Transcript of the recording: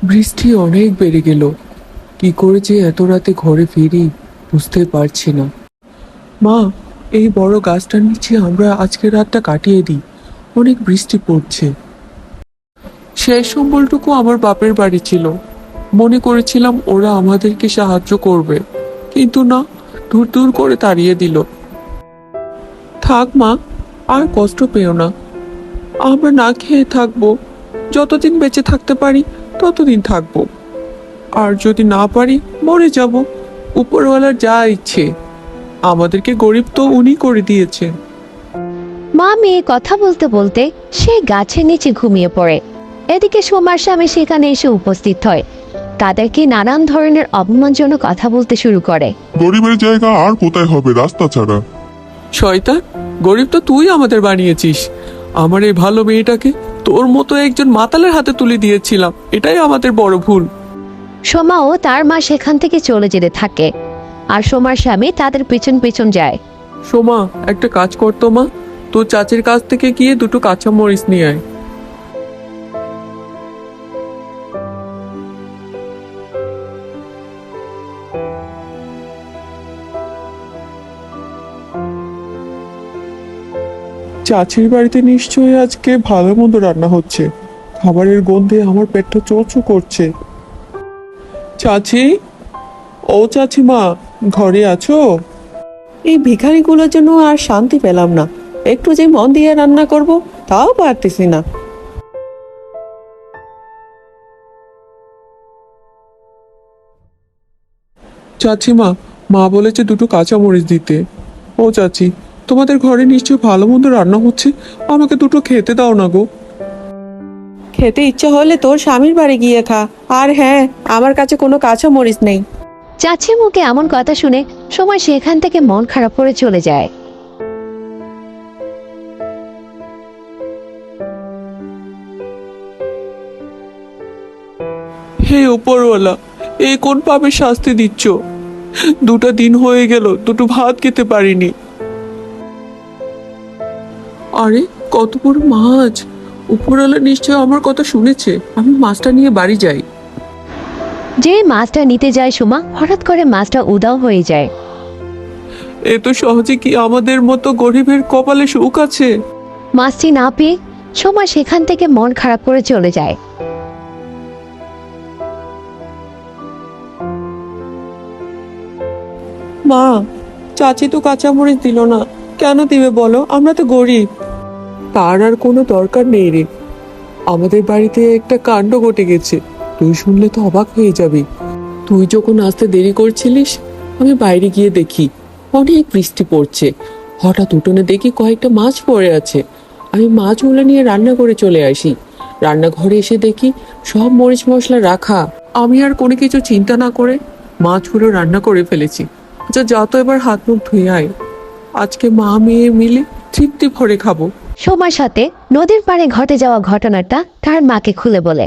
বৃষ্টি অনেক বেড়ে গেল। কি করে যে এত রাতে ঘরে ফিরি বুঝতে পারছি না। মা, এই বড় গাছটার নিচে আমরা আজকের রাতটা কাটিয়ে দিই। অনেক বৃষ্টি পড়ছে। শেষ সম্বলটুকু আমার বাপের বাড়ি ছিল। মনে করেছিলাম ওরা আমাদেরকে সাহায্য করবে, কিন্তু না, দূর দূর করে তাড়িয়ে দিল। থাক মা, আর কষ্ট পেও না। আমরা না খেয়ে থাকবো। যতদিন বেঁচে থাকতে পারি ততদিন থাকবো। আর যদি না পারি মরে যাব। উপরওয়ালার যা ইচ্ছে। আমাদেরকে গরিব তো উনি করে দিয়েছে। মা মেয়ে কথা বলতে বলতে সে গাছের নিচে ঘুমিয়ে পড়ে। এদিকে সোমার স্বামী সেখানে এসে উপস্থিত হয়। তাদেরকে নানান ধরনের অপমানজনক কথা বলতে শুরু করে। গরিবের জায়গা আর কোথায় হবে রাস্তা ছাড়া। শয়তান, গরিব তো তুই আমাদের বানিয়েছিস। আমার এই ভালো মেয়েটাকে তোর মতো একজন মাতালের হাতে তুলে দিয়েছিলাম। এটাই আমাদের বড় ভুল। সোমা ও তার মা সেখান থেকে চলে যেতে থাকে, আর সোমার স্বামী তাদের পেছন পেছন যায়। সোমা, একটা কাজ করতো মা, তোর চাচির কাছ থেকে গিয়ে দুটো কাঁচা মরিচ নিয়ে আয়। চাচির বাড়িতে নিশ্চয়ই আজকে ভালো মন্দ রান্না হচ্ছে। খাবারের গন্ধে আমার পেটটা চোচো করছে। চাচি, ও চাচিমা, ঘরে আছো? এই ভিখারিগুলোর জন্য আর শান্তি পেলাম না। একটু যে মন দিয়ে রান্না করব তাও পারতেছি না। চাচিমা, মা বলেছে দুটো কাঁচা মরিচ দিতে। ও চাচি, তোমাদের ঘরে নিশ্চয়ই ভালো মন্দ রান্না হচ্ছে, আমাকে দুটো খেতে দাও না গো। খেতে ইচ্ছা হলে তোর স্বামীর বাড়ি গিয়ে খা। আর হ্যাঁ, আমার কাছে কোনো কাঁচা মরিচ নেই। চাচির মুখে এমন কথা শুনে সোমা সেখান থেকে মন খারাপ করে চলে যায়। হে উপরওয়ালা, এই কোন পাপের শাস্তি দিচ্ছ? দুটো দিন হয়ে গেল, দুটো ভাত খেতে পারিনি। আরে, কত বড় মাছ! উপরওয়ালা নিশ্চয় আমার কথা শুনেছে। আমি মাছটা নিয়ে বাড়ি যাই। যে মাছটা নিতে যায় সোমা, হঠাৎ করে মাছটা উধাও হয়ে যায়। এত সহজে কি আমাদের মতো গরিবের কপালে সুখ আছে? মাছটি না পেয়ে সোমা সেখান থেকে মন খারাপ করে চলে যায়। মা, চাচি তো কাঁচা মরিচ দিল না। কেন দিবে বলো? আমরা তো গরিব। তার আর কোনো দরকার নেই রে। আমাদের বাড়িতে একটা কাণ্ড ঘটে গেছে, তুই শুনলে তো অবাক হয়ে যাবি। তুই যখন আসতে দেরি করছিলিস, আমি বাইরে গিয়ে দেখি অনেক বৃষ্টি পড়ছে। হঠাৎ উঠোনে দেখি কয়েকটা মাছ পড়ে আছে। আমি মাছগুলো নিয়ে রান্না করে চলে আসি। রান্নাঘরে এসে দেখি সব মরিচ মশলা রাখা। আমি আর কোনো কিছু চিন্তা না করে মাছগুলো রান্না করে ফেলেছি। আচ্ছা, যা তো এবার হাত মুখ ধুয়ে আয়। আজকে মা মেয়ে মিলে তৃপ্তি ভরে খাবো। সোমার সাথে নদীর পাড়ে ঘটে যাওয়া ঘটনাটা তার মাকে খুলে বলে।